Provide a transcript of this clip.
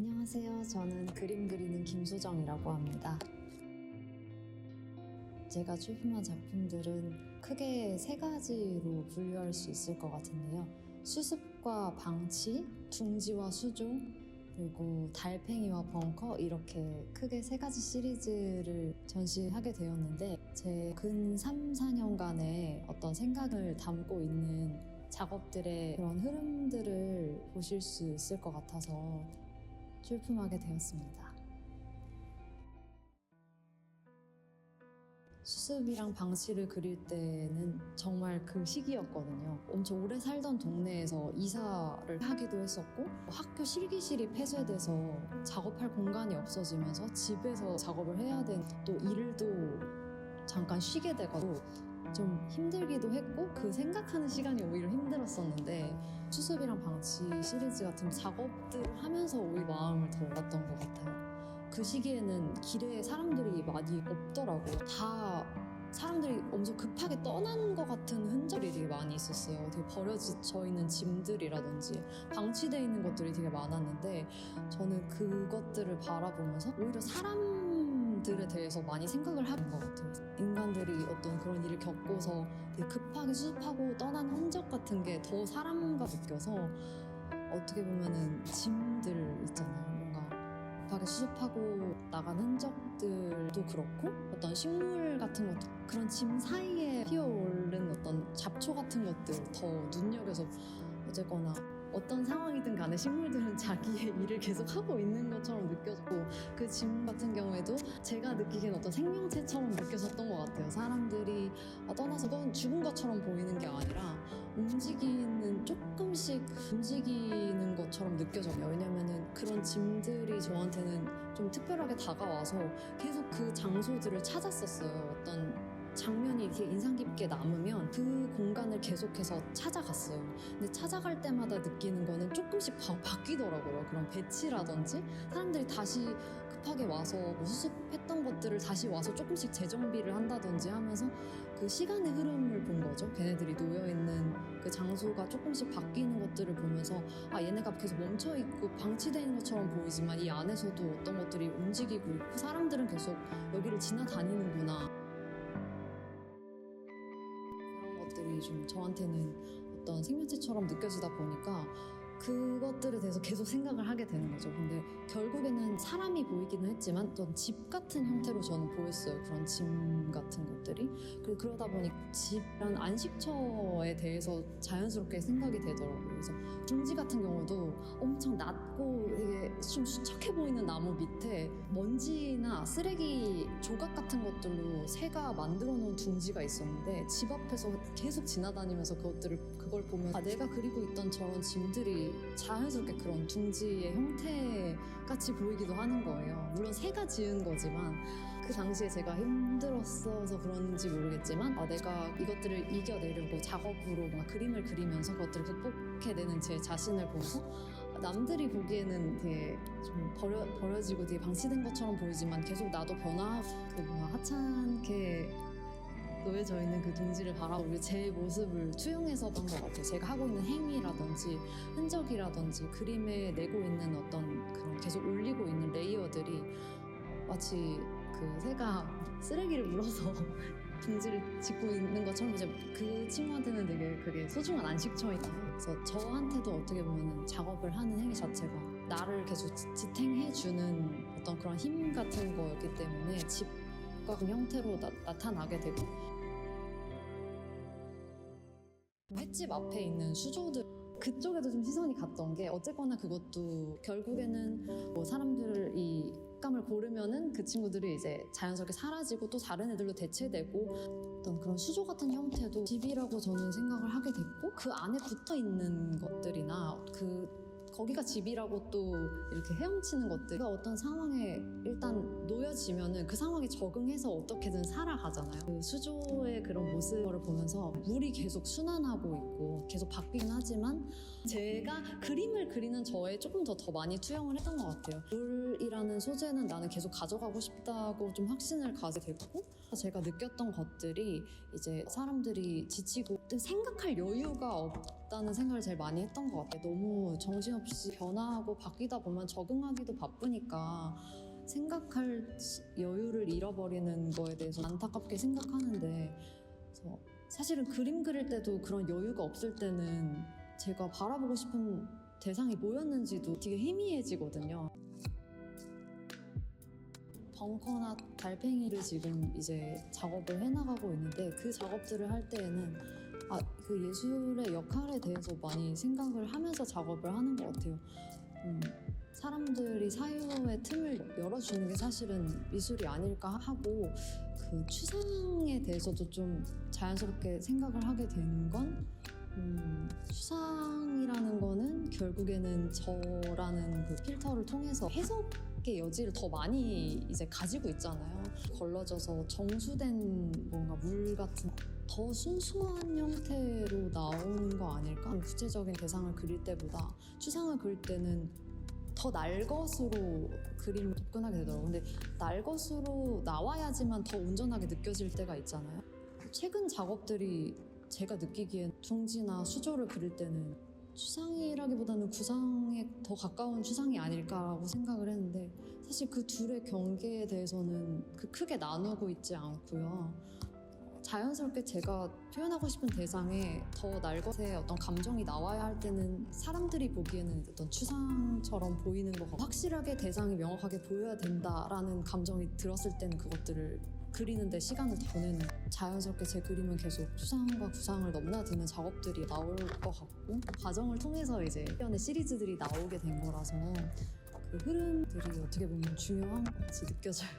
안녕하세요. 저는 그림 그리는 김소정이라고 합니다. 제가 출품한 작품들은 크게 세 가지로 분류할 수 있을 것 같은데요. 수습과 방치, 둥지와 수조, 그리고 달팽이와 벙커, 이렇게 크게 세 가지 시리즈를 전시하게 되었는데, 제 근 3, 4년간의 어떤 생각을 담고 있는 작업들의 그런 흐름들을 보실 수 있을 것 같아서 출품하게 되었습니다. 수습이랑 방치를 그릴 때는 정말 그 시기였거든요. 엄청 오래 살던 동네에서 이사를 하기도 했었고, 학교 실기실이 폐쇄돼서 작업할 공간이 없어지면서 집에서 작업을 해야 되는, 또 일도 잠깐 쉬게 돼가지고 좀 힘들기도 했고, 그 생각하는 시간이 오히려 힘들었었는데, 수습이랑 방치 시리즈 같은 작업들을 하면서 오히려 마음을 더 먹었던 것 같아요. 그 시기에는 길에 사람들이 많이 없더라고요. 다 사람들이 엄청 급하게 떠난 것 같은 흔적이 되게 많이 있었어요. 되게 버려져 있는 짐들이라든지 방치되어 있는 것들이 되게 많았는데, 저는 그것들을 바라보면서 오히려 사람들에 대해서 많이 생각을 하는 것 같아요. 인간들이 어떤 그런 일을 겪고서 되게 급하게 수습하고 떠난 흔적 같은 게 더 사람과 느껴서, 어떻게 보면은 짐들 있잖아요. 뭔가 급하게 수습하고 나간 흔적들도 그렇고, 어떤 식물 같은 것도 그런 짐 사이에 피어오른 어떤 잡초 같은 것들 더 눈여겨서, 어쨌거나 어떤 상황이든 간에 식물들은 자기의 일을 계속 하고 있는 것처럼 느껴졌고, 그 짐 같은 경우에도 제가 느끼기엔 어떤 생명체처럼 느껴졌던 것 같아요. 사람들이 떠나서 그건 죽은 것처럼 보이는 게 아니라 조금씩 움직이는 것처럼 느껴져요. 왜냐면은 그런 짐들이 저한테는 좀 특별하게 다가와서 계속 그 장소들을 찾았었어요. 어떤 장면이 이렇게 인상 깊게 남으면 그 공간을 계속해서 찾아갔어요. 근데 찾아갈 때마다 느끼는 거는 조금씩 바뀌더라고요. 그런 배치라든지 사람들이 다시 급하게 와서 뭐 수습했던 것들을 다시 와서 조금씩 재정비를 한다든지 하면서 그 시간의 흐름을 본 거죠. 걔네들이 놓여있는 그 장소가 조금씩 바뀌는 것들을 보면서, 얘네가 계속 멈춰있고 방치되어 있는 것처럼 보이지만 이 안에서도 어떤 것들이 움직이고 있고, 사람들은 계속 여기를 지나다니는구나. 것들이 좀 저한테는 어떤 생명체처럼 느껴지다 보니까 그것들에 대해서 계속 생각을 하게 되는 거죠. 근데 결국에는 사람이 보이기는 했지만 어떤 집 같은 형태로 저는 보였어요. 그런 짐 같은 것들이. 그리고 그러다 보니 집이란 안식처에 대해서 자연스럽게 생각이 되더라고요. 그래서 둥지 같은 경우도 엄청 낮고 되게 좀 수척해 보이는 나무 밑에 먼지나 쓰레기 조각 같은 것들로 새가 만들어 놓은 둥지가 있었는데, 집 앞에서 계속 지나다니면서 그걸 보면 내가 그리고 있던 저런 짐들이 자연스럽게 그런 둥지의 형태 같이 보이기도 하는 거예요. 물론 새가 지은 거지만, 그 당시에 제가 힘들었어서 그런지 모르겠지만, 내가 이것들을 이겨내려고 작업으로 막 그림을 그리면서 그것들을 극복해내는 제 자신을 보면서, 남들이 보기에는 되게 좀 버려지고 되게 방치된 것처럼 보이지만 계속 나도 변화하고, 하찮게 놓여져 있는 그 둥지를 바라보고 제 모습을 투영해서 본 것 같아요. 제가 하고 있는 행위라든지 흔적이라든지 그림에 내고 있는 어떤 그런 계속 올리고 있는 레이어들이 마치 그 새가 쓰레기를 물어서 둥지를 짓고 있는 것처럼, 이제 그 친구한테는 되게 그게 소중한 안식처이잖아요. 그래서 저한테도 어떻게 보면 작업을 하는 행위 자체가 나를 계속 지탱해주는 어떤 그런 힘 같은 거였기 때문에 집과 그 형태로 나타나게 되고, 횟집 앞에 있는 수조들, 그쪽에도 좀 시선이 갔던 게, 어쨌거나 그것도 결국에는 뭐 사람들이 감을 고르면은 그 친구들이 이제 자연스럽게 사라지고 또 다른 애들로 대체되고, 어떤 그런 수조 같은 형태도 집이라고 저는 생각을 하게 됐고, 그 안에 붙어 있는 것들이나 거기가 집이라고 또 이렇게 헤엄치는 것들이 어떤 상황에 일단 놓여지면은 그 상황에 적응해서 어떻게든 살아가잖아요. 그 수조의 그런 모습을 보면서 물이 계속 순환하고 있고 계속 바뀌긴 하지만, 제가 그림을 그리는 저에 조금 더 많이 투영을 했던 것 같아요. 물이라는 소재는 나는 계속 가져가고 싶다고 좀 확신을 가지게 됐고, 제가 느꼈던 것들이 이제 사람들이 지치고 생각할 여유가 없다는 생각을 제일 많이 했던 것 같아요. 너무 정신없이 변화하고 바뀌다 보면 적응하기도 바쁘니까 생각할 여유를 잃어버리는 거에 대해서 안타깝게 생각하는데, 그래서 사실은 그림 그릴 때도 그런 여유가 없을 때는 제가 바라보고 싶은 대상이 뭐였는지도 되게 희미해지거든요. 벙커나 달팽이를 지금 이제 작업을 해나가고 있는데, 그 작업들을 할 때에는 그 예술의 역할에 대해서 많이 생각을 하면서 작업을 하는 것 같아요. 사람들이 사유의 틈을 열어주는 게 사실은 미술이 아닐까 하고, 그 추상에 대해서도 좀 자연스럽게 생각을 하게 된 건, 추상이라는 거는 결국에는 저라는 그 필터를 통해서 해석의 여지를 더 많이 이제 가지고 있잖아요. 걸러져서 정수된 뭔가 물 같은 더 순수한 형태로 나오는 거 아닐까? 구체적인 대상을 그릴 때보다 추상을 그릴 때는 더 날 것으로 그림을 접근하게 되더라고요. 근데 날 것으로 나와야지만 더 온전하게 느껴질 때가 있잖아요. 최근 작업들이 제가 느끼기엔 둥지나 수조를 그릴 때는 추상이라기보다는 구상에 더 가까운 추상이 아닐까라고 생각을 했는데, 사실 그 둘의 경계에 대해서는 크게 나누고 있지 않고요. 자연스럽게 제가 표현하고 싶은 대상에 더 날 것의 어떤 감정이 나와야 할 때는 사람들이 보기에는 어떤 추상처럼 보이는 거, 확실하게 대상이 명확하게 보여야 된다라는 감정이 들었을 때는 그것들을 그리는데 시간을 보내는, 자연스럽게 제 그림은 계속 추상과 구상을 넘나드는 작업들이 나올 것 같고, 과정을 통해서 이제 표현의 시리즈들이 나오게 된 거라서 그 흐름들이 어떻게 보면 중요한 것 같이 느껴져요.